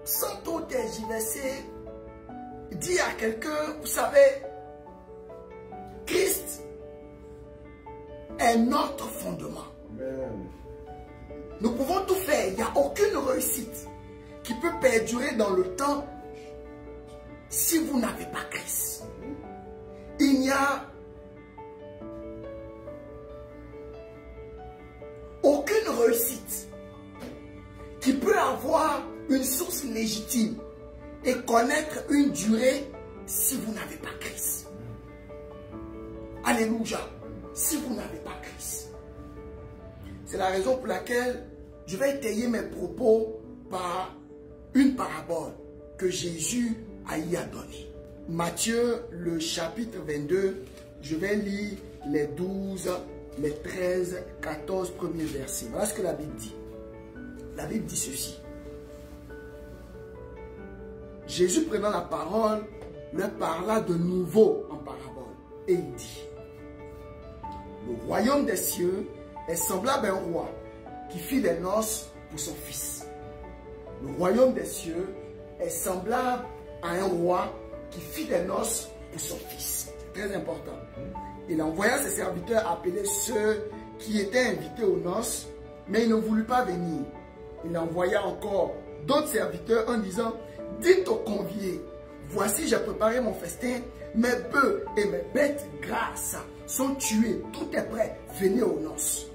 sans trop tergiverser, dis à quelqu'un, vous savez, Christ est notre fondement. Amen. Nous pouvons tout faire. Il n'y a aucune réussite qui peut perdurer dans le temps si vous n'avez pas Christ. Il n'y a aucune réussite qui peut avoir une source légitime et connaître une durée si vous n'avez pas Christ. Alléluia. Si vous n'avez pas Christ. C'est la raison pour laquelle je vais étayer mes propos par une parabole que Jésus a y donné. Matthieu, le chapitre 22, je vais lire les 12, les 13, 14 premiers versets. Voilà ce que la Bible dit. La Bible dit ceci. Jésus, prenant la parole, leur parla de nouveau en parabole. Et il dit, le royaume des cieux est semblable à un roi qui fit des noces pour son fils. Le royaume des cieux est semblable à un roi qui fit des noces pour son fils. C'est très important. Il envoya ses serviteurs appeler ceux qui étaient invités aux noces, mais ils ne voulurent pas venir. Il envoya encore d'autres serviteurs en disant, dites aux conviés, voici j'ai préparé mon festin, mes bœufs et mes bêtes grasses sont tués, tout est prêt, venez aux noces.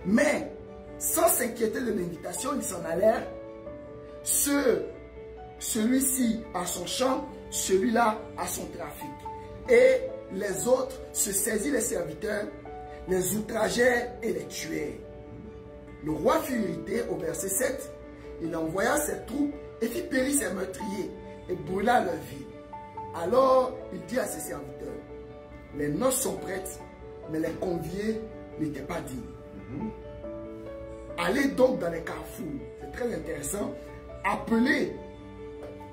Mais, sans s'inquiéter de l'invitation, ils s'en allèrent. Celui-ci a son champ, celui-là a son trafic. Et les autres se saisirent les serviteurs, les outragèrent et les tuèrent. Le roi fut irrité au verset 7. Il envoya ses troupes et fit périr ses meurtriers et brûla leur ville. Alors il dit à ses serviteurs, les noces sont prêtes, mais les conviés n'étaient pas dignes. Allez donc dans les carrefours, c'est très intéressant, appelez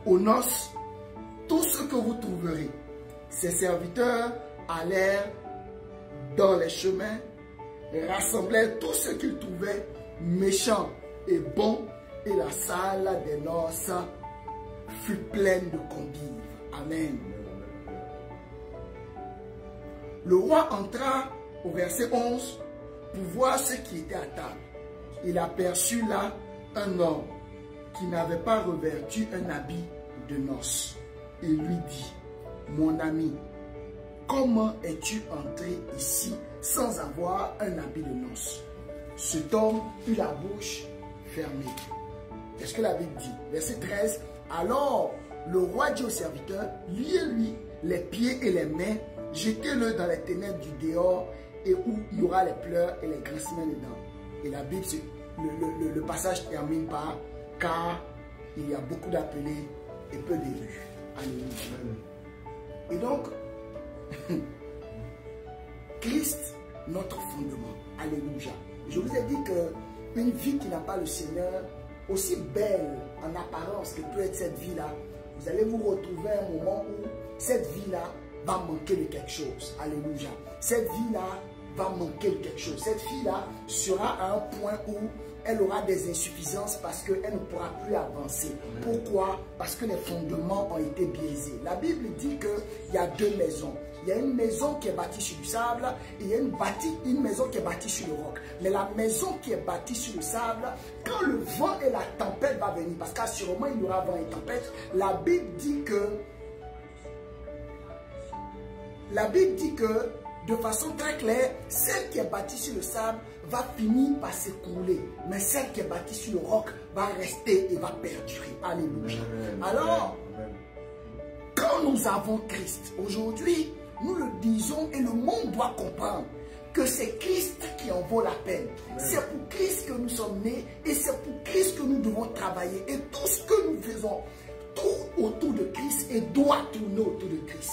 aux noces tout ce que vous trouverez. Ses serviteurs allèrent dans les chemins, rassemblèrent tout ce qu'ils trouvaient, méchants et bons, et la salle des noces fut pleine de convives. Amen. Le roi entra au verset 11 pour voir ce qui était à table. Il aperçut là un homme qui n'avait pas revêtu un habit de noces. Il lui dit, mon ami, comment es-tu entré ici sans avoir un habit de noces? Cet homme eut la bouche fermée. Qu'est-ce que la Bible dit? Verset 13. Alors le roi dit au serviteur, liez-lui les pieds et les mains, jetez-le dans les ténèbres du dehors, et où il y aura les pleurs et les grincements des dents. Et la Bible, le passage termine par, car il y a beaucoup d'appelés et peu d'élus. Alléluia. Et donc, Christ, notre fondement. Alléluia. Je vous ai dit qu'une vie qui n'a pas le Seigneur, aussi belle en apparence que peut être cette vie-là, vous allez vous retrouver à un moment où cette vie-là va manquer de quelque chose. Alléluia. Cette vie-là va manquer de quelque chose. Cette fille-là sera à un point où elle aura des insuffisances parce qu'elle ne pourra plus avancer. Pourquoi? Parce que les fondements ont été biaisés. La Bible dit qu'il y a deux maisons. Il y a une maison qui est bâtie sur du sable et il y a une maison qui est bâtie sur le roc. Mais la maison qui est bâtie sur le sable, quand le vent et la tempête vont venir, parce qu'assurément il y aura vent et tempête, la Bible dit que de façon très claire, celle qui est bâtie sur le sable va finir par s'écrouler. Mais celle qui est bâtie sur le roc va rester et va perdurer. Alléluia. Alors, quand nous avons Christ, aujourd'hui, nous le disons et le monde doit comprendre que c'est Christ qui en vaut la peine. C'est pour Christ que nous sommes nés et c'est pour Christ que nous devons travailler. Et tout ce que nous faisons, tout autour de Christ et doit tourner autour de Christ.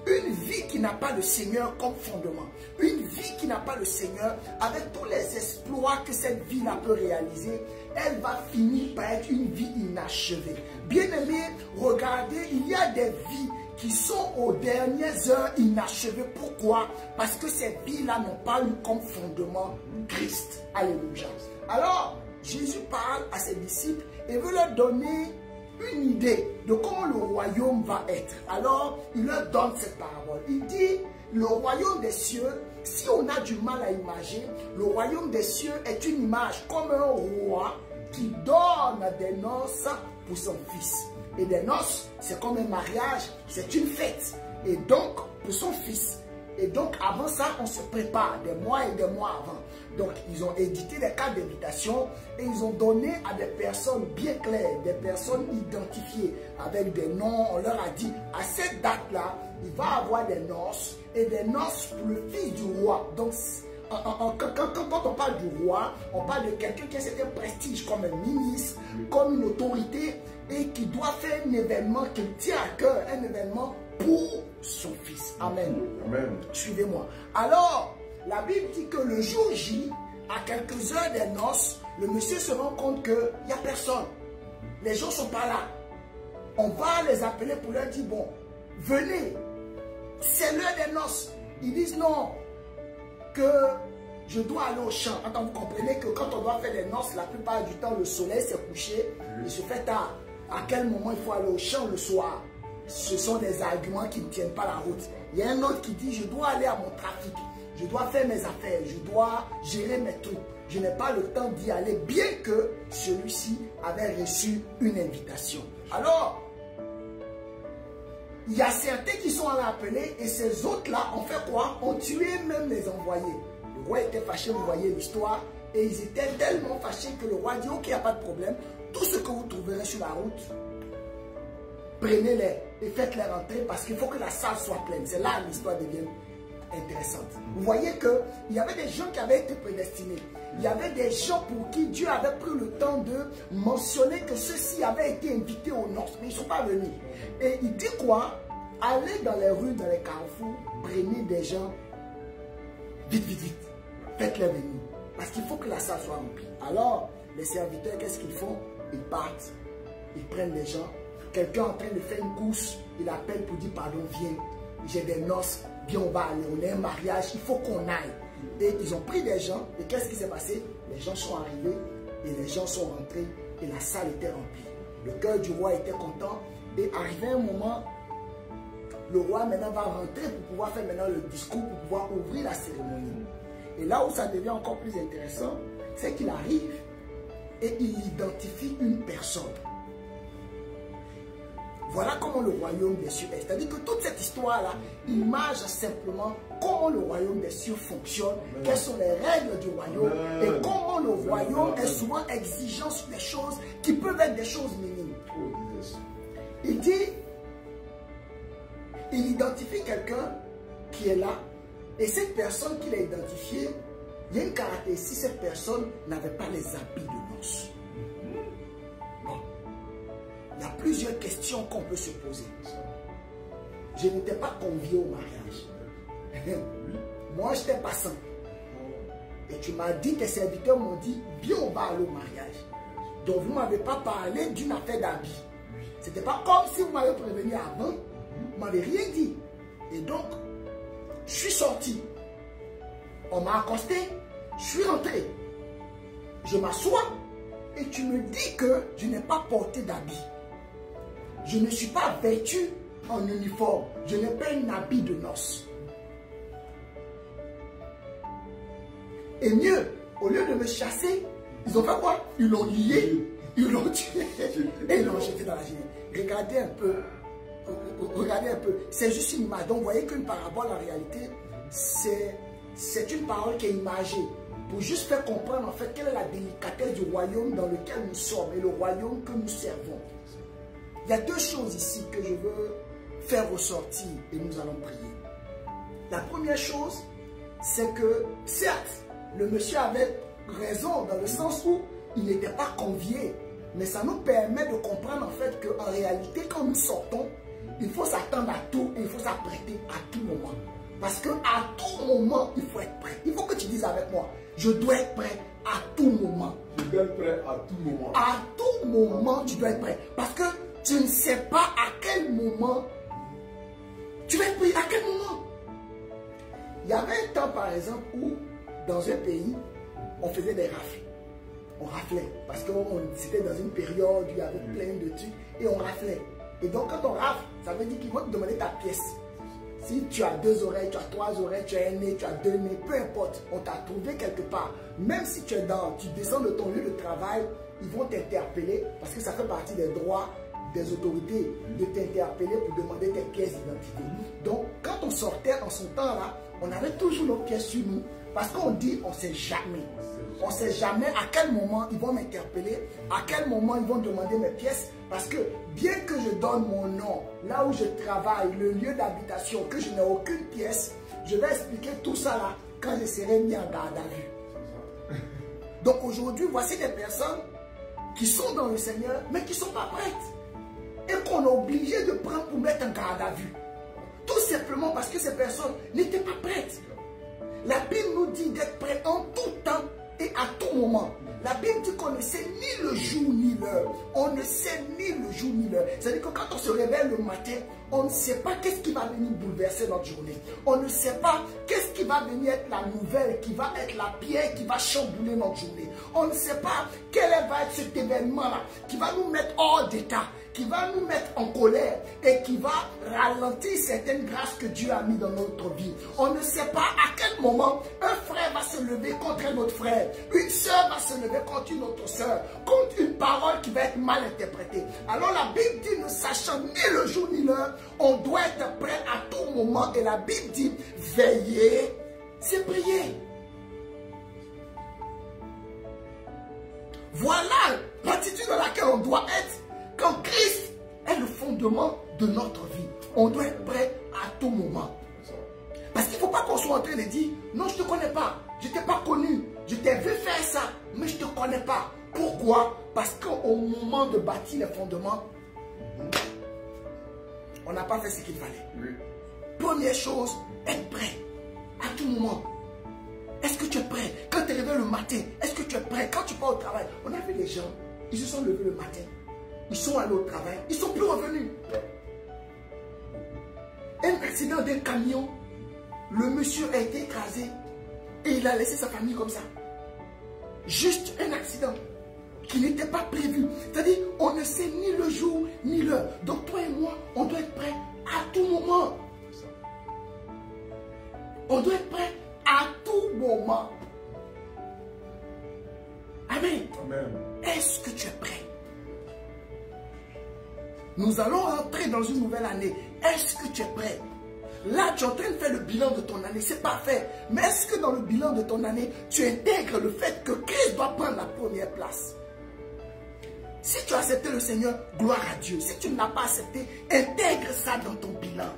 Une vie qui n'a pas le Seigneur comme fondement, une vie qui n'a pas le Seigneur, avec tous les exploits que cette vie-là peut réaliser, elle va finir par être une vie inachevée. Bien-aimés, regardez, il y a des vies qui sont aux dernières heures inachevées. Pourquoi? Parce que ces vies-là n'ont pas eu comme fondement Christ. Alléluia. Alors, Jésus parle à ses disciples et veut leur donner une idée de comment le royaume va être. Alors, il leur donne cette parabole. Il dit, le royaume des cieux, si on a du mal à imaginer, le royaume des cieux est une image comme un roi qui donne des noces pour son fils. Et des noces, c'est comme un mariage, c'est une fête. Et donc, pour son fils. Et donc, avant ça, on se prépare des mois et des mois avant. Donc, ils ont édité des cartes d'invitation et ils ont donné à des personnes bien claires, des personnes identifiées avec des noms. On leur a dit, à cette date-là, il va y avoir des noces et des noces pour le fils du roi. Donc, quand on parle du roi, on parle de quelqu'un qui a un certain prestige comme un ministre, comme une autorité et qui doit faire un événement qu'il tient à cœur, un événement pour son fils. Amen. Amen. Suivez-moi. Alors, la Bible dit que le jour J, à quelques heures des noces, le monsieur se rend compte qu'il n'y a personne. Les gens ne sont pas là. On va les appeler pour leur dire, bon, venez, c'est l'heure des noces. Ils disent non, que je dois aller au champ. Attends, vous comprenez que quand on doit faire des noces, la plupart du temps, le soleil s'est couché, il se fait tard. À quel moment il faut aller au champ le soir? Ce sont des arguments qui ne tiennent pas la route. Il y a un autre qui dit, je dois aller à mon trafic. Je dois faire mes affaires, je dois gérer mes trucs. Je n'ai pas le temps d'y aller, bien que celui-ci avait reçu une invitation. Alors, il y a certains qui sont allés appeler et ces autres-là ont fait quoi? Ont tué même les envoyés. Le roi était fâché, vous voyez l'histoire, et ils étaient tellement fâchés que le roi dit, ok, il n'y a pas de problème. Tout ce que vous trouverez sur la route, prenez-les et faites-les rentrer parce qu'il faut que la salle soit pleine. C'est là que l'histoire devient intéressante. Vous voyez qu'il y avait des gens qui avaient été prédestinés. Il y avait des gens pour qui Dieu avait pris le temps de mentionner que ceux-ci avaient été invités aux noces, mais ils ne sont pas venus. Et il dit quoi? Allez dans les rues, dans les carrefours, prenez des gens, vite, vite, vite, faites-les venir. Parce qu'il faut que la salle soit remplie. Alors, les serviteurs, qu'est-ce qu'ils font? Ils partent, ils prennent les gens. Quelqu'un en train de faire une course, il appelle pour dire, pardon, viens, j'ai des noces, viens, on va aller, on a un mariage, il faut qu'on aille. Et ils ont pris des gens, et qu'est-ce qui s'est passé? Les gens sont arrivés, et les gens sont rentrés, et la salle était remplie. Le cœur du roi était content, et arrivé un moment, le roi maintenant va rentrer pour pouvoir faire maintenant le discours, pour pouvoir ouvrir la cérémonie. Et là où ça devient encore plus intéressant, c'est qu'il arrive, et il identifie une personne. Voilà comment le royaume des cieux est. C'est-à-dire que toute cette histoire-là image simplement comment le royaume des cieux fonctionne, quelles sont les règles du royaume et comment le royaume est souvent exigeant sur des choses qui peuvent être des choses minimes. Il dit, il identifie quelqu'un qui est là et cette personne qu'il a identifiée, il y a une caractéristique, cette personne n'avait pas les habits de noces. Il y a plusieurs questions qu'on peut se poser. Je n'étais pas convié au mariage. Moi, je n'étais passant. Et tu m'as dit, tes serviteurs m'ont dit, viens, on va aller au mariage. Donc, vous ne m'avez pas parlé d'une affaire d'habits. Ce n'était pas comme si vous m'avez prévenu avant. Vous ne m'avez rien dit. Et donc, je suis sorti. On m'a accosté. Je suis rentré. Je m'assois. Et tu me dis que je n'ai pas porté d'habits. Je ne suis pas vêtu en uniforme. Je n'ai pas un habit de noces. Et mieux, au lieu de me chasser, ils ont fait quoi? Ils l'ont lié, ils l'ont tué et ils l'ont jeté dans la gêne. Regardez un peu. Regardez un peu. C'est juste une image. Donc, vous voyez qu'une parabole, en réalité, c'est une parole qui est imagée. Pour juste faire comprendre, en fait, quelle est la délicatesse du royaume dans lequel nous sommes et le royaume que nous servons. Il y a deux choses ici que je veux faire ressortir et nous allons prier. La première chose, c'est que, certes, le monsieur avait raison dans le sens où il n'était pas convié. Mais ça nous permet de comprendre en fait qu'en réalité, quand nous sortons, il faut s'attendre à tout et il faut s'apprêter à tout moment. Parce qu'à tout moment, il faut être prêt. Il faut que tu dises avec moi, je dois être prêt à tout moment. Je dois être prêt à tout moment. À tout moment, tu dois être prêt. Parce que tu ne sais pas à quel moment tu vas être prêt. À quel moment? Il y avait un temps, par exemple, où dans un pays, on faisait des rafles. on raflait. Parce que c'était dans une période où il y avait plein de trucs et on raflait. Et donc quand on rafle, ça veut dire qu'ils vont te demander ta pièce. Si tu as 2 oreilles, tu as 3 oreilles, tu as un nez, tu as 2 nez, peu importe, on t'a trouvé quelque part. Même si tu descends de ton lieu de travail, ils vont t'interpeller parce que ça fait partie des droits des autorités de t'interpeller pour demander tes pièces d'identité. Donc, quand on sortait en son temps-là, on avait toujours nos pièces sur nous parce qu'on dit on ne sait jamais. On ne sait jamais à quel moment ils vont m'interpeller, à quel moment ils vont demander mes pièces. Parce que bien que je donne mon nom, là où je travaille, le lieu d'habitation, que je n'ai aucune pièce, je vais expliquer tout ça là quand je serai mis en garde à vue. Donc aujourd'hui, voici des personnes qui sont dans le Seigneur, mais qui ne sont pas prêtes. Et qu'on est obligé de prendre pour mettre en garde à vue. Tout simplement parce que ces personnes n'étaient pas prêtes. La Bible nous dit d'être prêt en tout temps et à tout moment. La Bible dit qu'on ne sait ni le jour ni l'heure. On ne sait ni le jour ni l'heure. C'est-à-dire que quand on se réveille le matin, on ne sait pas qu'est-ce qui va venir bouleverser notre journée. On ne sait pas qu'est-ce qui va venir être la nouvelle, qui va être la pierre qui va chambouler notre journée. On ne sait pas quel va être cet événement-là qui va nous mettre hors d'état, qui va nous mettre en colère et qui va ralentir certaines grâces que Dieu a mis dans notre vie. On ne sait pas à quel moment un frère va se lever contre un autre frère, une soeur va se lever contre une autre soeur, contre une parole qui va être mal interprétée. Alors la Bible dit, ne sachant ni le jour ni l'heure, on doit être prêt à tout moment. Et la Bible dit, veiller, c'est prier. Voilà l'attitude dans laquelle on doit être. Quand Christ est le fondement de notre vie, on doit être prêt à tout moment. Parce qu'il ne faut pas qu'on soit en train de dire, non, je ne te connais pas, je ne t'ai pas connu, je t'ai vu faire ça, mais je ne te connais pas. Pourquoi? Parce qu'au moment de bâtir les fondements, on n'a pas fait ce qu'il fallait. Oui. Première chose, être prêt à tout moment. Est-ce que tu es prêt? Quand tu es réveillé le matin, est-ce que tu es prêt? Quand tu pars au travail, on a vu les gens, ils se sont levés le matin. Ils sont allés au travail, ils ne sont plus revenus. Un accident d'un camion, le monsieur a été écrasé et il a laissé sa famille comme ça. Juste un accident qui n'était pas prévu. C'est-à-dire, on ne sait ni le jour ni l'heure. Donc toi et moi, on doit être prêt à tout moment. On doit être prêt à tout moment. Amen. Amen. Est-ce que tu es prêt? Nous allons entrer dans une nouvelle année. Est-ce que tu es prêt? Là, tu es en train de faire le bilan de ton année. C'est parfait. Mais est-ce que dans le bilan de ton année, tu intègres le fait que Christ doit prendre la première place? Si tu as accepté le Seigneur, gloire à Dieu. Si tu ne l'as pas accepté, intègre ça dans ton bilan.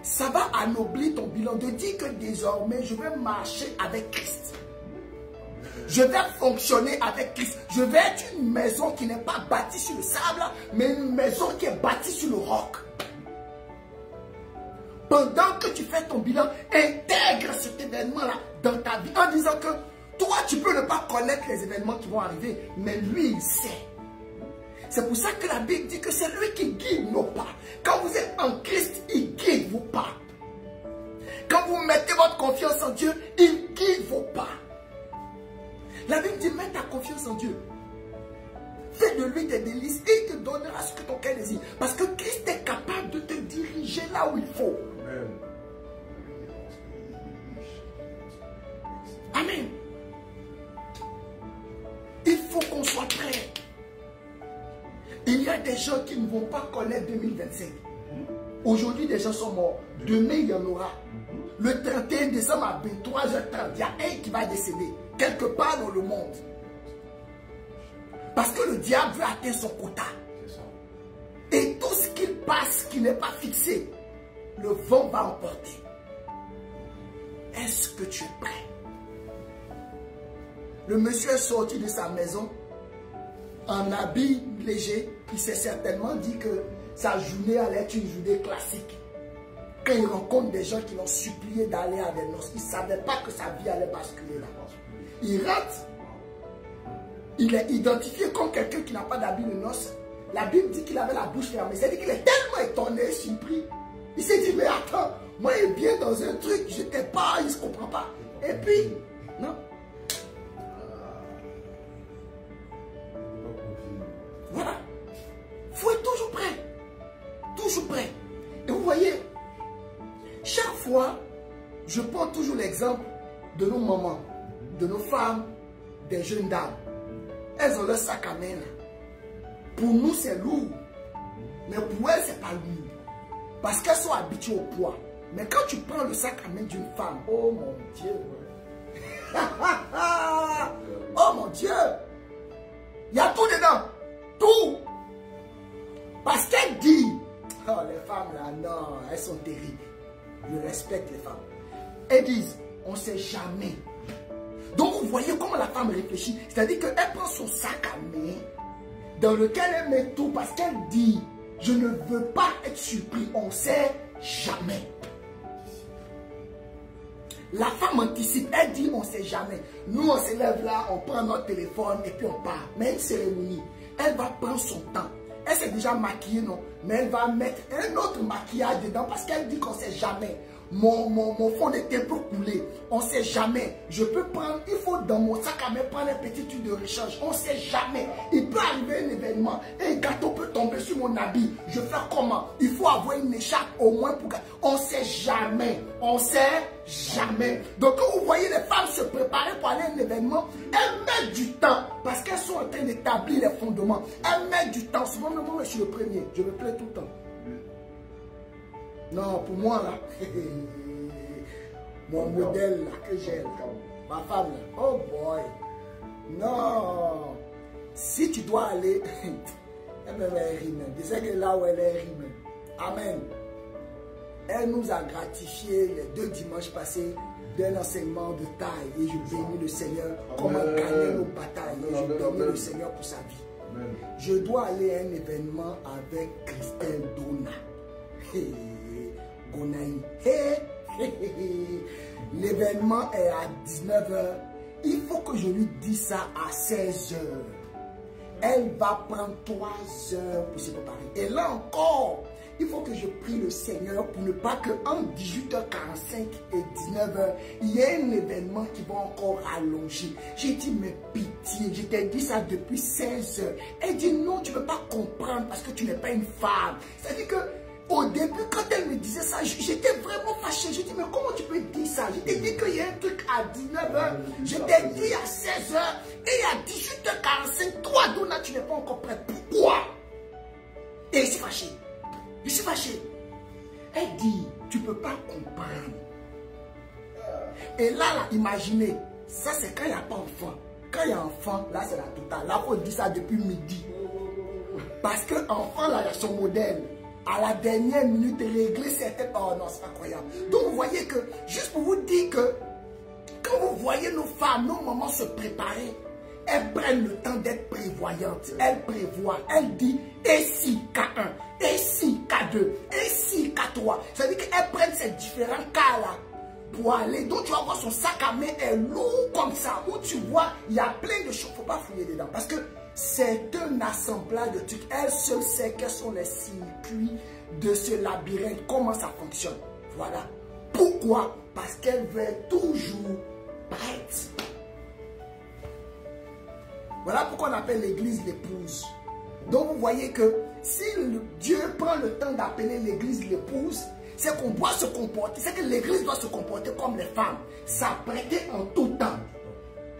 Ça va anoblir ton bilan de dire que désormais, je vais marcher avec Christ. Je vais fonctionner avec Christ. Je vais être une maison qui n'est pas bâtie sur le sable, mais une maison qui est bâtie sur le roc. Pendant que tu fais ton bilan, intègre cet événement-là dans ta vie en disant que toi, tu peux ne pas connaître les événements qui vont arriver, mais lui, il sait. C'est pour ça que la Bible dit que c'est lui qui guide nos pas. Quand vous êtes en Christ, il guide vos pas. Quand vous mettez votre confiance en Dieu, il guide vos pas. La Bible dit, mets ta confiance en Dieu. Fais de lui des délices et il te donnera ce que ton cœur désire. Parce que Christ est capable de te diriger là où il faut. Amen. Amen. Il faut qu'on soit prêt. Il y a des gens qui ne vont pas connaître 2025. Aujourd'hui, des gens sont morts. Demain, il y en aura. Le 31 décembre à 23h30, il y a un qui va décéder. Quelque part dans le monde. Parce que le diable veut atteindre son quota. Et tout ce qu'il passe qui n'est pas fixé, le vent va emporter. Est-ce que tu es prêt? Le monsieur est sorti de sa maison en habit léger. Il s'est certainement dit que sa journée allait être une journée classique. Quand il rencontre des gens qui l'ont supplié d'aller à des noces, il ne savait pas que sa vie allait basculer là. Il rentre. Il est identifié comme quelqu'un qui n'a pas d'habit de noces. La Bible dit qu'il avait la bouche fermée. C'est-à-dire qu'il est tellement étonné et surpris. Il s'est dit, mais attends, moi il vient dans un truc, je n'étais pas, il ne se comprend pas. Et puis, non. toujours prêt. Et vous voyez, chaque fois, je prends toujours l'exemple de nos mamans, de nos femmes, des jeunes dames. Elles ont leur sac à main là. Pour nous, c'est lourd. Mais pour elles, c'est pas lourd. Parce qu'elles sont habituées au poids. Mais quand tu prends le sac à main d'une femme, oh mon Dieu. Oh mon Dieu. Il y a tout dedans. Tout. Parce qu'elle dit, oh les femmes là, non, elles sont terribles. Je respecte les femmes. Elles disent, on ne sait jamais. Donc vous voyez comment la femme réfléchit. C'est-à-dire qu'elle prend son sac à main dans lequel elle met tout parce qu'elle dit, je ne veux pas être surpris, on ne sait jamais. La femme anticipe, elle dit on ne sait jamais. Nous on se lève là, on prend notre téléphone et puis on part. Mais une cérémonie, elle va prendre son temps. Elle s'est déjà maquillée, non? Mais elle va mettre un autre maquillage dedans parce qu'elle dit qu'on ne sait jamais. Mon fond de teint peut couler. On ne sait jamais. Je peux prendre, il faut dans mon sac à main prendre un petit truc de rechange. On ne sait jamais. Il peut arriver un événement. Un gâteau peut tomber sur mon habit. Je fais comment? Il faut avoir une écharpe au moins pour... On ne sait jamais. On ne sait jamais. Donc quand vous voyez les femmes se préparer pour aller à un événement, elles mettent du temps parce qu'elles sont en train d'établir les fondements. Elles mettent du temps. Souvent, moi, je suis le premier. Je me plais tout le temps. Non, pour moi, là, mon modèle, là, que j'ai, ma femme, là, oh boy, non, si tu dois aller, elle me met rime, je sais que là où elle est rime, amen, elle nous a gratifié les 2 dimanches passés d'un enseignement de taille, et je bénis le Seigneur, comment gagner nos batailles, et je bénis le Seigneur pour sa vie. Amen. Je dois aller à un événement avec Christelle Dona. L'événement est à 19 h. Il faut que je lui dise ça à 16 h. Elle va prendre 3 heures pour se préparer. Et là encore, il faut que je prie le Seigneur pour ne pas qu'entre 18h45 et 19 h, il y ait un événement qui va encore rallonger. J'ai dit, mais pitié, je t'ai dit ça depuis 16 h. Elle dit, non, tu ne peux pas comprendre parce que tu n'es pas une femme. C'est-à-dire que au début, quand elle me disait ça, j'étais vraiment fâché. Je dis, mais comment tu peux dire ça? Je t'ai dit qu'il y a un truc à 19 h. Je t'ai dit à 16 h. Et à 18h45, toi, Dona, tu n'es pas encore prêt. Pourquoi? Et je suis fâché. Je suis fâché. Elle dit, tu ne peux pas comprendre. Et là, imaginez, ça c'est quand il n'y a pas enfant. Quand il y a enfant, là c'est la totale. Là, on dit ça depuis midi. Parce que enfant, là, il y a son modèle. À la dernière minute, régler certaines... Oh non, c'est incroyable. Donc, vous voyez que, juste pour vous dire que, quand vous voyez nos femmes, nos mamans se préparer, elles prennent le temps d'être prévoyantes. Elles prévoient. Elles disent, et si K1, et si K2, et si K3. Ça veut dire qu'elles prennent ces différents cas-là pour aller. Donc, tu vas voir son sac à main est lourd comme ça. Où tu vois, il y a plein de choses. Il ne faut pas fouiller dedans. Parce que c'est un assemblage de trucs. Elle seule sait quels sont les circuits de ce labyrinthe, comment ça fonctionne. Voilà. Pourquoi? Parce qu'elle veut être toujours prête. Voilà pourquoi on appelle l'église l'épouse. Donc vous voyez que si Dieu prend le temps d'appeler l'église l'épouse, c'est qu'on doit se comporter, c'est que l'église doit se comporter comme les femmes, s'apprêter en tout temps.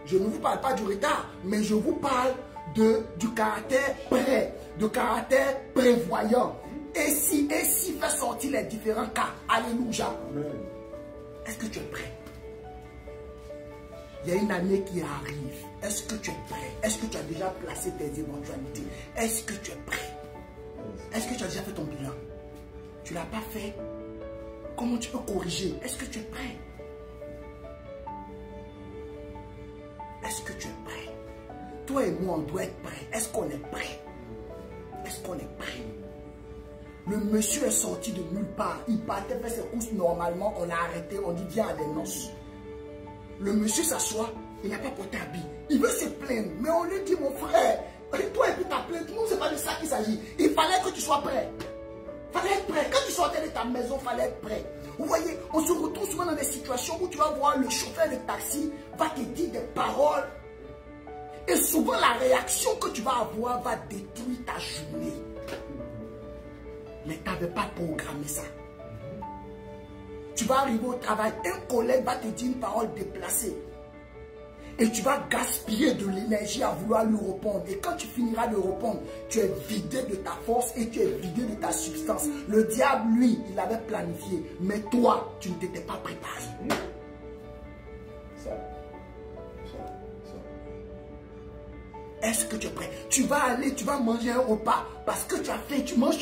Je ne vous parle pas du retard, mais je vous parle du caractère prêt, du caractère prévoyant. Et si fait sortir les différents cas. Alléluia. Est-ce que tu es prêt? Il y a une année qui arrive. Est-ce que tu es prêt? Est-ce que tu as déjà placé tes éventualités? Est-ce que tu es prêt? Est-ce que tu as déjà fait ton bilan? Tu ne l'as pas fait? Comment tu peux corriger? Est-ce que tu es prêt? Est-ce que tu es prêt? Toi et moi, on doit être prêts. Est-ce qu'on est prêt? Est-ce qu'on est prêt? Le monsieur est sorti de nulle part. Il partait faire ses courses normalement. On l'a arrêté. On dit viens à des noces. Le monsieur s'assoit. Il n'a pas porté habit. Il veut se plaindre. Mais on lui dit mon frère, toi et puis ta plainte. Non, ce n'est pas de ça qu'il s'agit. Il fallait que tu sois prêt. Il fallait être prêt. Quand tu sortais de ta maison, il fallait être prêt. Vous voyez, on se retrouve souvent dans des situations où tu vas voir le chauffeur de taxi va te dire des paroles. Et souvent, la réaction que tu vas avoir va détruire ta journée. mais tu n'avais pas programmé ça. Tu vas arriver au travail, un collègue va te dire une parole déplacée. Et tu vas gaspiller de l'énergie à vouloir lui répondre. Et quand tu finiras de répondre, tu es vidé de ta force et tu es vidé de ta substance. Le diable, lui, il avait planifié. Mais toi, tu ne t'étais pas préparé. Est-ce que tu es prêt? Tu vas aller, tu vas manger un repas parce que tu as faim, tu manges.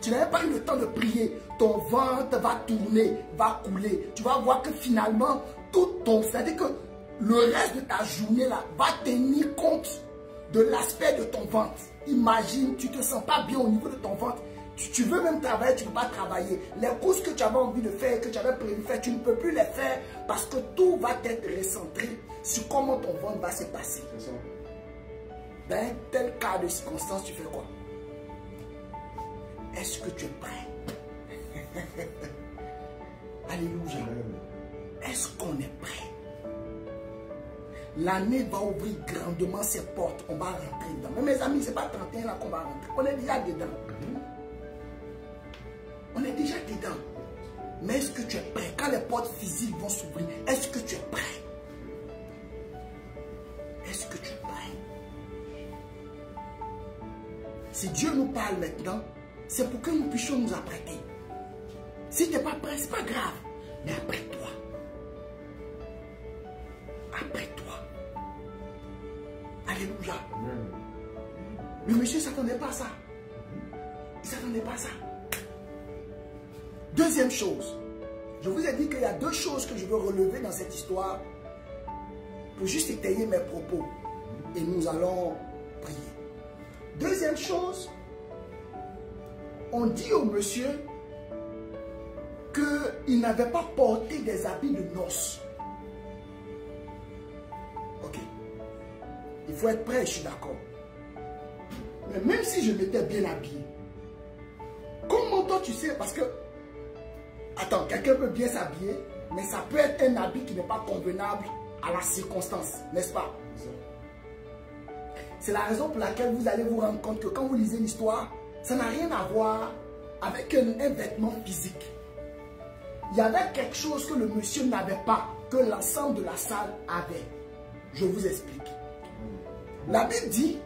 Tu n'avais pas eu le temps de prier. Ton ventre va tourner, va couler. Tu vas voir que finalement, tout ton... C'est-à-dire que le reste de ta journée là va tenir compte de l'aspect de ton ventre. Imagine, tu ne te sens pas bien au niveau de ton ventre. Tu veux même travailler, tu ne peux pas travailler. Les courses que tu avais envie de faire, que tu avais prévu de faire, tu ne peux plus les faire parce que tout va être recentré sur comment ton ventre va se passer. Dans un tel cas de circonstance, tu fais quoi? Est-ce que tu es prêt? Alléluia. Est-ce qu'on est prêt? L'année va ouvrir grandement ses portes. On va rentrer dedans. Mais mes amis, ce n'est pas 31 là qu'on va rentrer. On est déjà dedans. On est déjà dedans. Mais est-ce que tu es prêt? Quand les portes physiques vont s'ouvrir, est-ce que tu es prêt? Est-ce que tu es prêt? Si Dieu nous parle maintenant, c'est pour que nous puissions nous apprêter. Si tu n'es pas prêt, ce n'est pas grave. Mais apprête-toi. Apprête-toi. Alléluia. Le monsieur ne s'attendait pas à ça. Il ne s'attendait pas à ça. Deuxième chose. Je vous ai dit qu'il y a deux choses que je veux relever dans cette histoire pour juste étayer mes propos. Et nous allons prier. Deuxième chose, on dit au monsieur qu'il n'avait pas porté des habits de noces. Ok. Il faut être prêt, je suis d'accord. Mais même si je m'étais bien habillé, comment toi tu sais, parce que, attends, quelqu'un peut bien s'habiller, mais ça peut être un habit qui n'est pas convenable à la circonstance, n'est-ce pas? C'est la raison pour laquelle vous allez vous rendre compte que quand vous lisez l'histoire, ça n'a rien à voir avec un vêtement physique. Il y avait quelque chose que le monsieur n'avait pas, que l'ensemble de la salle avait. Je vous explique. La Bible dit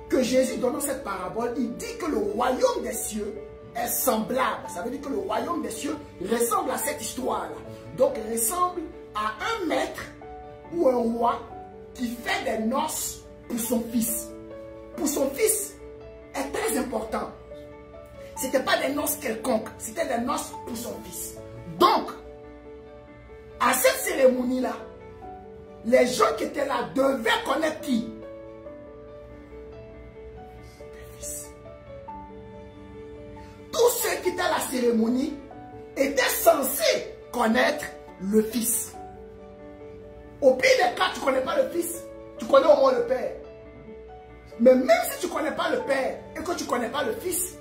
que Jésus, donnant cette parabole, il dit que le royaume des cieux est semblable. Ça veut dire que le royaume des cieux ressemble à cette histoire-là. Donc, il ressemble à un maître ou un roi qui fait des noces pour son fils. Pour son fils est très important. Ce n'était pas des noces quelconques, c'était des noces pour son fils. Donc, à cette cérémonie-là, les gens qui étaient là devaient connaître qui? Le fils. Tous ceux qui étaient à la cérémonie étaient censés connaître le fils. Au pire des cas, tu ne connais pas le fils, tu connais au moins le père. Mais même si tu ne connais pas le père et que tu ne connais pas le fils,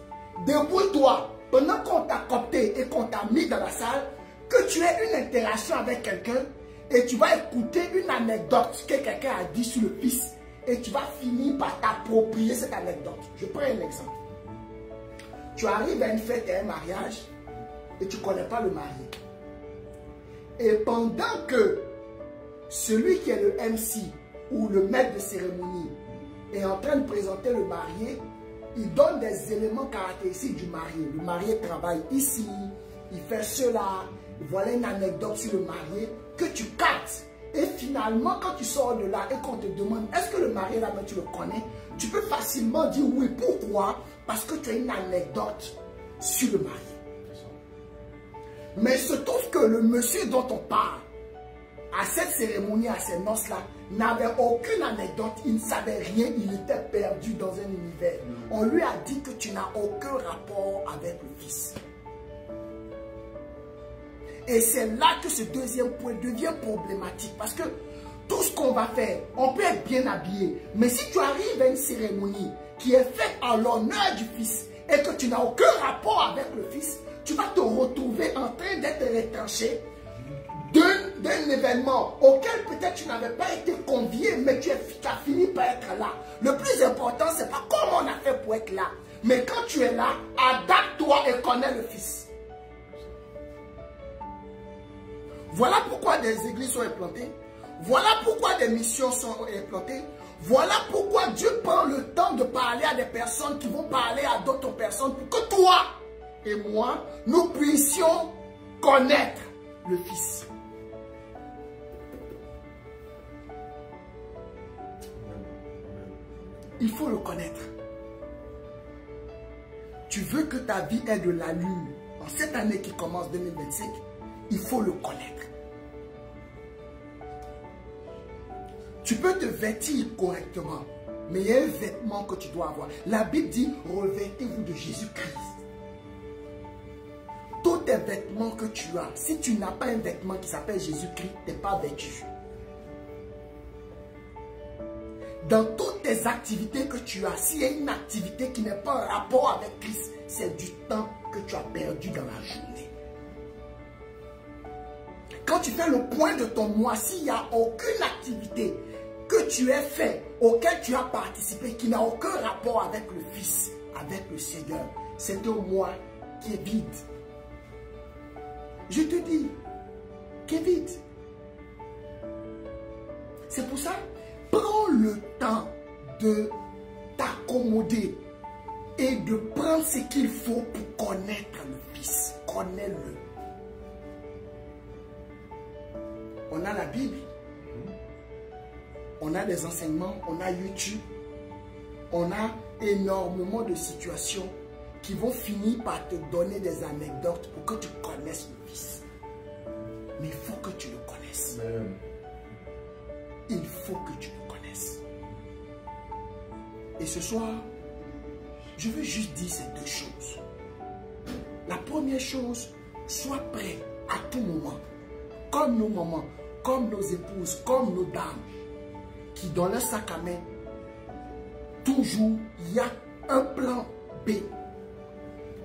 débrouille-toi pendant qu'on t'a coopté et qu'on t'a mis dans la salle, que tu aies une interaction avec quelqu'un et tu vas écouter une anecdote que quelqu'un a dit sur le fils et tu vas finir par t'approprier cette anecdote. Je prends un exemple. Tu arrives à une fête et à un mariage et tu ne connais pas le marié. Et pendant que celui qui est le MC ou le maître de cérémonie est en train de présenter le marié, il donne des éléments caractéristiques du marié. Le marié travaille ici, il fait cela, voilà une anecdote sur le marié que tu captes. Et finalement, quand tu sors de là et qu'on te demande, est-ce que le marié là, tu le connais? Tu peux facilement dire oui. Pourquoi? Parce que tu as une anecdote sur le marié. Mais il se trouve que le monsieur dont on parle, à cette cérémonie, à ces noces-là, n'avait aucune anecdote, il ne savait rien, il était perdu dans un univers. On lui a dit que tu n'as aucun rapport avec le fils. Et c'est là que ce deuxième point devient problématique. Parce que tout ce qu'on va faire, on peut être bien habillé. Mais si tu arrives à une cérémonie qui est faite en l'honneur du fils et que tu n'as aucun rapport avec le fils, tu vas te retrouver en train d'être retranché d'un événement auquel peut-être tu n'avais pas été convié, mais tu as fini par être là. Le plus important, ce n'est pas comment on a fait pour être là, Mais quand tu es là, adapte-toi et connais le Fils. Voilà pourquoi des églises sont implantées. Voilà pourquoi des missions sont implantées. Voilà pourquoi Dieu prend le temps de parler à des personnes qui vont parler à d'autres personnes pour que toi et moi, nous puissions connaître le Fils. Il faut le connaître. Tu veux que ta vie ait de l'allure en cette année qui commence 2025, il faut le connaître. Tu peux te vêtir correctement, mais il y a un vêtement que tu dois avoir. La Bible dit, revêtez-vous de Jésus-Christ. Tous tes vêtements que tu as, si tu n'as pas un vêtement qui s'appelle Jésus-Christ, tu n'es pas vêtu. Dans toutes tes activités que tu as, s'il y a une activité qui n'est pas en rapport avec Christ, c'est du temps que tu as perdu dans la journée. Quand tu fais le point de ton mois, s'il n'y a aucune activité que tu aies fait, auquel tu as participé, qui n'a aucun rapport avec le Fils, avec le Seigneur, c'est un mois qui est vide. Je te dis, qui est vide. C'est pour ça, prends le temps de t'accommoder et de prendre ce qu'il faut pour connaître le Fils. Connais-le. On a la Bible, on a des enseignements, on a YouTube, on a énormément de situations qui vont finir par te donner des anecdotes pour que tu connaisses le Fils. Mais il faut que tu le connaisses. Amen. Il faut que tu le connaisses. Et ce soir, je veux juste dire ces deux choses. La première chose, sois prêt à tout moment, comme nos mamans, comme nos épouses, comme nos dames, qui dans leur sac à main, toujours, il y a un plan B.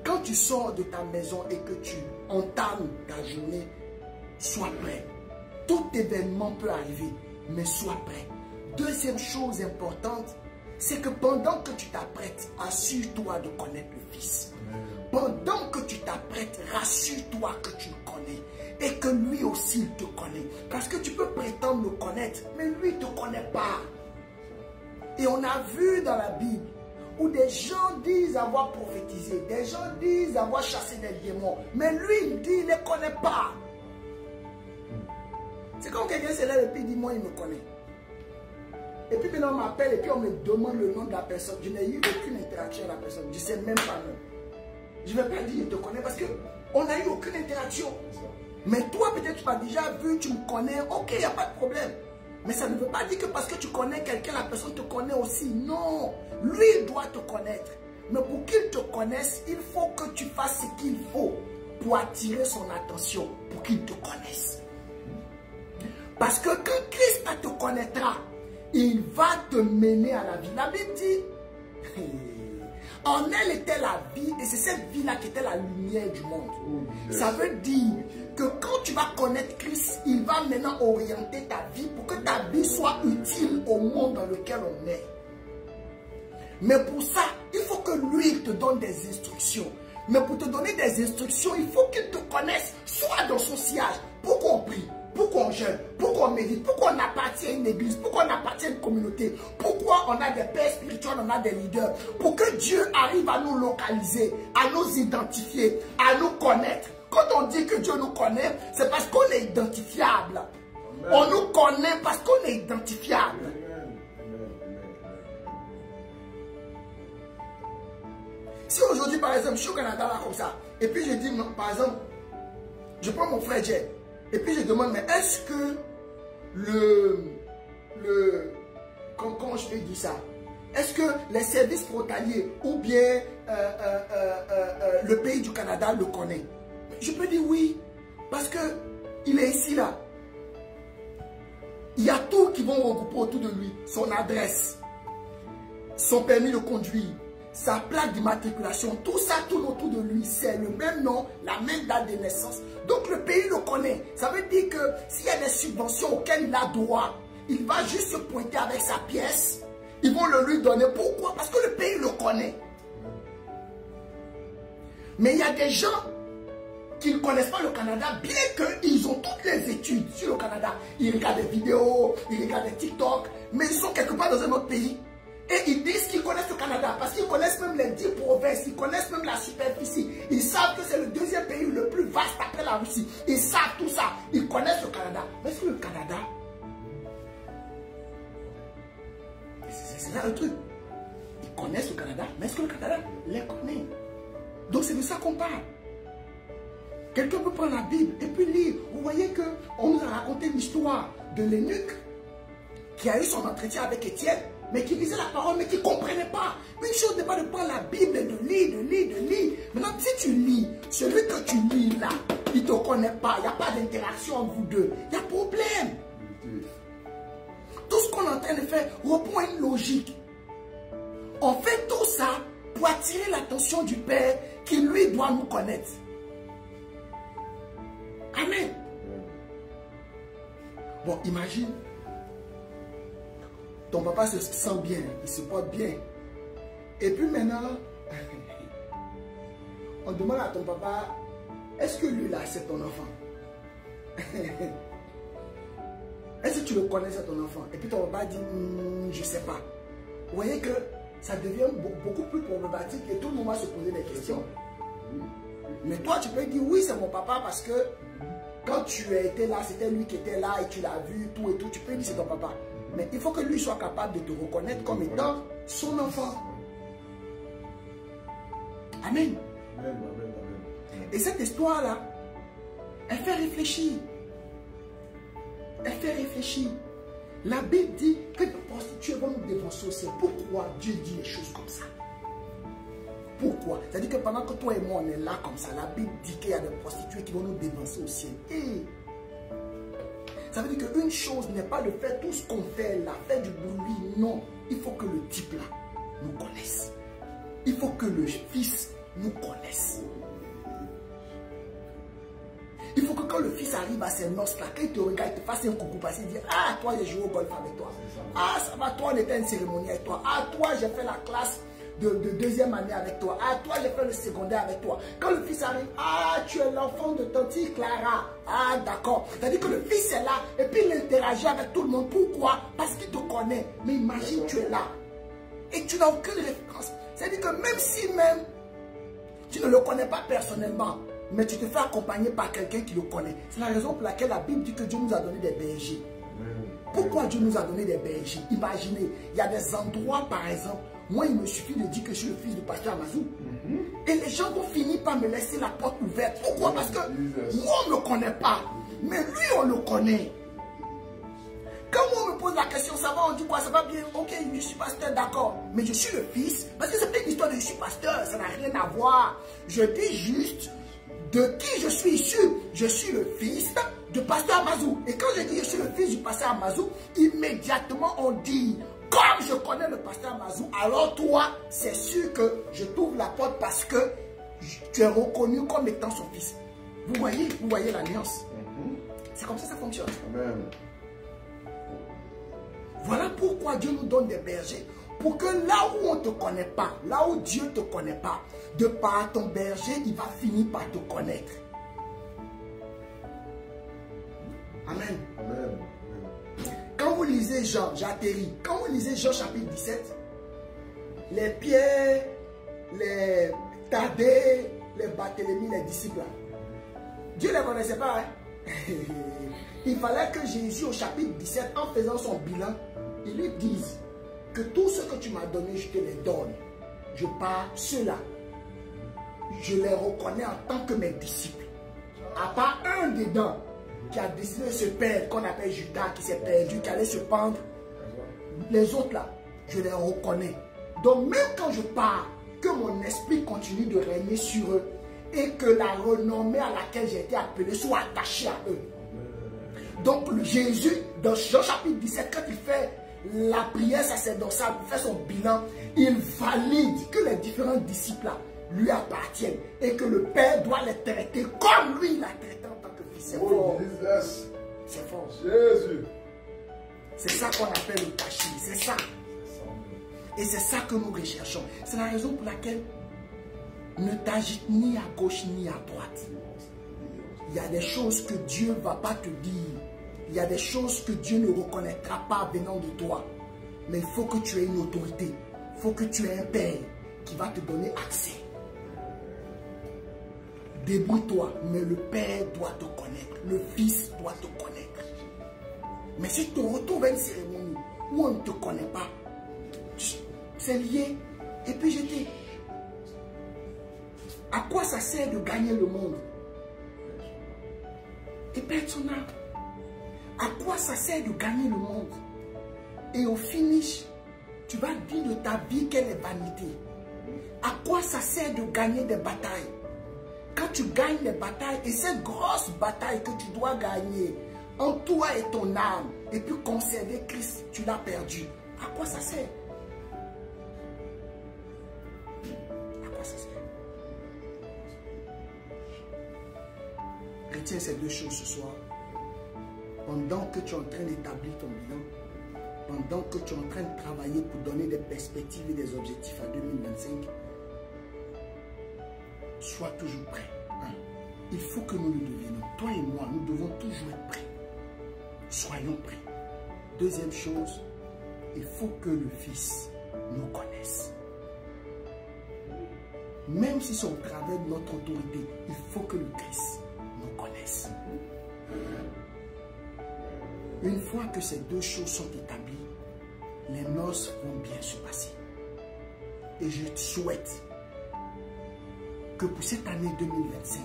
Quand tu sors de ta maison et que tu entames ta journée, sois prêt. Tout événement peut arriver, mais sois prêt. Deuxième chose importante, c'est que pendant que tu t'apprêtes, assure-toi de connaître le Fils. Pendant que tu t'apprêtes, rassure-toi que tu le connais et que lui aussi il te connaît. Parce que tu peux prétendre le connaître, mais lui ne te connaît pas. Et on a vu dans la Bible où des gens disent avoir prophétisé, des gens disent avoir chassé des démons, mais lui il dit il ne les connaît pas. C'est comme quelqu'un se lève et puis dit moi il me connaît. Et puis maintenant on m'appelle et puis on me demande le nom de la personne. Je n'ai eu aucune interaction avec la personne, je ne sais même pas le nom. Je ne vais pas dire je te connais parce qu'on n'a eu aucune interaction. Mais toi peut-être tu m'as déjà vu, tu me connais, ok, il n'y a pas de problème. Mais ça ne veut pas dire que parce que tu connais quelqu'un, la personne te connaît aussi. Non, lui il doit te connaître. Mais pour qu'il te connaisse, il faut que tu fasses ce qu'il faut pour attirer son attention, pour qu'il te connaisse. Parce que quand Christ te connaîtra, il va te mener à la vie. La Bible dit, en elle était la vie, et c'est cette vie-là qui était la lumière du monde. Ça veut dire que quand tu vas connaître Christ, il va maintenant orienter ta vie pour que ta vie soit utile au monde dans lequel on est. Mais pour ça, il faut que lui te donne des instructions. Mais pour te donner des instructions, il faut qu'il te connaisse, soit dans son sillage. Pourquoi on prie? Pourquoi on jeûne? Pourquoi on médite? Pourquoi on appartient à une église? Pourquoi on appartient à une communauté? Pourquoi on a des pères spirituels, on a des leaders? Pour que Dieu arrive à nous localiser, à nous identifier, à nous connaître. Quand on dit que Dieu nous connaît, c'est parce qu'on est identifiable. Amen. On nous connaît parce qu'on est identifiable. Amen. Si aujourd'hui, par exemple, je suis au Canada là comme ça, et puis je dis, par exemple, je prends mon frère Jay, et puis je demande, mais est-ce que comment je peux dire ça? Est-ce que les services frontaliers ou bien le pays du Canada le connaît? Je peux dire oui, parce que il est ici là. Il y a tout qui vont regrouper autour de lui. Son adresse, son permis de conduire, sa plaque d'immatriculation, tout ça tourne autour de lui. C'est le même nom, la même date de naissance. Donc le pays le connaît. Ça veut dire que s'il y a des subventions auxquelles il a droit, il va juste se pointer avec sa pièce. Ils vont le lui donner. Pourquoi? Parce que le pays le connaît. Mais il y a des gens qui ne connaissent pas le Canada, bien qu'ils ont toutes les études sur le Canada. Ils regardent des vidéos, ils regardent des TikTok, mais ils sont quelque part dans un autre pays. Et ils disent qu'ils connaissent le Canada, parce qu'ils connaissent même les 10 provinces, ils connaissent même la superficie. Ils savent que c'est le deuxième pays le plus vaste après la Russie. Ils savent tout ça, ils connaissent le Canada. Mais est-ce que le Canada, c'est là le truc. Ils connaissent le Canada, mais est-ce que le Canada les connaît? Donc c'est de ça qu'on parle. Quelqu'un peut prendre la Bible et puis lire. Vous voyez qu'on nous a raconté l'histoire de l'eunuque qui a eu son entretien avec Étienne, mais qui lisait la parole, mais qui ne comprenait pas. Une chose n'est pas de prendre la Bible et de lire. Maintenant, si tu lis, celui que tu lis là, il ne te connaît pas, il n'y a pas d'interaction entre vous deux, il y a problème. Tout ce qu'on est en train de faire reprend une logique. On fait tout ça pour attirer l'attention du Père qui lui doit nous connaître. Amen. Bon, imagine, ton papa se sent bien, il se porte bien. Et puis maintenant, on demande à ton papa, est-ce que lui là, c'est ton enfant? Est-ce que tu le connais, c'est ton enfant? Et puis ton papa dit, je ne sais pas. Vous voyez que ça devient beaucoup plus problématique et tout le monde va se poser des questions. Mais toi, tu peux dire, oui, c'est mon papa parce que quand tu étais là, c'était lui qui était là et tu l'as vu, tout et tout. Tu peux dire, c'est ton papa. Mais il faut que lui soit capable de te reconnaître comme étant son enfant. Amen. Et cette histoire-là, elle fait réfléchir. Elle fait réfléchir. La Bible dit que les prostituées vont nous dévancer au ciel. Pourquoi Dieu dit les choses comme ça? Pourquoi? C'est-à-dire que pendant que toi et moi on est là comme ça, la Bible dit qu'il y a des prostituées qui vont nous dévancer au ciel. Et ça veut dire qu'une chose n'est pas de faire tout ce qu'on fait là, faire du bruit. Non, il faut que le type là nous connaisse. Il faut que le fils nous connaisse. Il faut que quand le fils arrive à ses noces là, quand il te regarde, il te fasse un coucou parce qu'il dit, ah toi j'ai joué au golf avec toi. Ah ça va, toi on était à une cérémonie avec toi. Ah toi j'ai fait la classe de deuxième année avec toi. Ah toi j'ai fait le secondaire avec toi. Quand le fils arrive, ah tu es l'enfant de tante Clara. Ah d'accord. C'est-à-dire que le fils est là et puis il interagit avec tout le monde. Pourquoi? Parce qu'il te connaît. Mais imagine tu es là et tu n'as aucune référence. C'est-à-dire que même si tu ne le connais pas personnellement, mais tu te fais accompagner par quelqu'un qui le connaît. C'est la raison pour laquelle la Bible dit que Dieu nous a donné des bergers. Pourquoi Dieu nous a donné des bergers? Imaginez, il y a des endroits par exemple, moi il me suffit de dire que je suis le fils du pasteur Amazou. Et les gens vont finir par me laisser la porte ouverte. Pourquoi? Parce que moi on ne le connaît pas, mais lui on le connaît. Quand on me pose la question, ça va, on dit quoi? Ça va bien, ok, je suis pasteur, d'accord. Mais je suis le fils, parce que c'est pas une histoire de je suis pasteur, ça n'a rien à voir. Je dis juste de qui je suis issu. Je suis le fils du pasteur Amazou. Et quand je dis je suis le fils du pasteur Amazou, immédiatement on dit, comme je connais le pasteur Amazou, alors toi, c'est sûr que je t'ouvre la porte parce que tu es reconnu comme étant son fils. Vous voyez l'alliance. C'est comme ça fonctionne. Amen. Voilà pourquoi Dieu nous donne des bergers. Pour que là où on ne te connaît pas, là où Dieu ne te connaît pas, de par ton berger, il va finir par te connaître. Amen. Amen. Quand vous lisez Jean, j'atterris. Quand vous lisez Jean chapitre 17, les Pierre, les Thaddée, les Barthélemy, les disciples, Dieu ne les connaissait pas. Hein? Il fallait que Jésus au chapitre 17, en faisant son bilan, il lui dise que tout ce que tu m'as donné, je te les donne. Je pars ceux-là. Je les reconnais en tant que mes disciples. À part un dedans qui a décidé de se perdre, qu'on appelle Judas, qui s'est perdu, qui allait se pendre. Les autres là, je les reconnais. Donc même quand je pars, que mon esprit continue de régner sur eux et que la renommée à laquelle j'ai été appelé soit attachée à eux. Donc Jésus, dans Jean chapitre 17, quand il fait la prière sacerdotale, il fait son bilan, il valide que les différents disciples là, lui appartiennent et que le Père doit les traiter comme lui l'a traité en tant que fils. C'est fort. C'est fort. Jésus. C'est ça qu'on appelle le cachis. C'est ça. Et c'est ça que nous recherchons. C'est la raison pour laquelle Ne t'agite ni à gauche ni à droite. Il y a des choses que Dieu ne va pas te dire. Il y a des choses que Dieu ne reconnaîtra pas venant de toi. Mais il faut que tu aies une autorité. Il faut que tu aies un père qui va te donner accès. Débrouille-toi, mais le père doit te connaître. Le fils doit te connaître. Mais si tu te retrouves à une cérémonie où on ne te connaît pas, c'est lié. Et puis j'étais. À quoi ça sert de gagner le monde et perdre son âme? À quoi ça sert de gagner le monde? Et au finish, tu vas dire de ta vie qu'elle est vanité. À quoi ça sert de gagner des batailles? Quand tu gagnes des batailles, et cette grosse bataille que tu dois gagner en toi et ton âme, et puis conserver Christ, tu l'as perdu. À quoi ça sert? À quoi ça sert? Retiens ces deux choses ce soir. Pendant que tu es en train d'établir ton bilan, pendant que tu es en train de travailler pour donner des perspectives et des objectifs à 2025, sois toujours prêt. Il faut que nous le devenions. Toi et moi, nous devons toujours être prêts. Soyons prêts. Deuxième chose, il faut que le Fils nous connaisse. Même si c'est au travers de notre autorité, il faut que le Christ nous connaisse. Une fois que ces deux choses sont établies, les noces vont bien se passer. Et je souhaite que pour cette année 2025,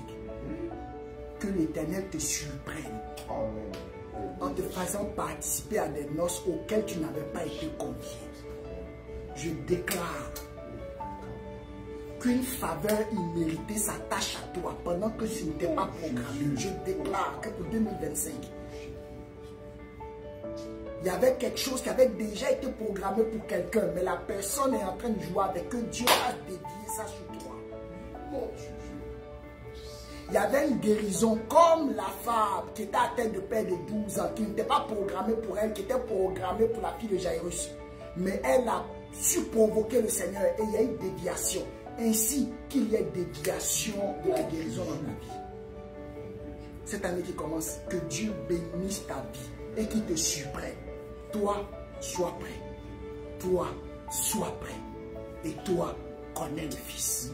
que l'Éternel te surprenne en te faisant participer à des noces auxquelles tu n'avais pas été convié. Je déclare qu'une faveur imméritée s'attache à toi pendant que ce n'était pas programmé. Je déclare que pour 2025, il y avait quelque chose qui avait déjà été programmé pour quelqu'un, mais la personne est en train de jouer avec que Dieu a dédié ça sur toi. Mon Dieu. Il y avait une guérison comme la femme qui était atteinte de père de 12 ans, qui n'était pas programmée pour elle, qui était programmée pour la fille de Jairus. Mais elle a su provoquer le Seigneur et il y a une déviation. Ainsi qu'il y ait déviation de la guérison dans ta vie. Cette année qui commence, que Dieu bénisse ta vie et qu'il te surprenne. Toi, sois prêt. Toi, sois prêt. Et toi, connais le Fils.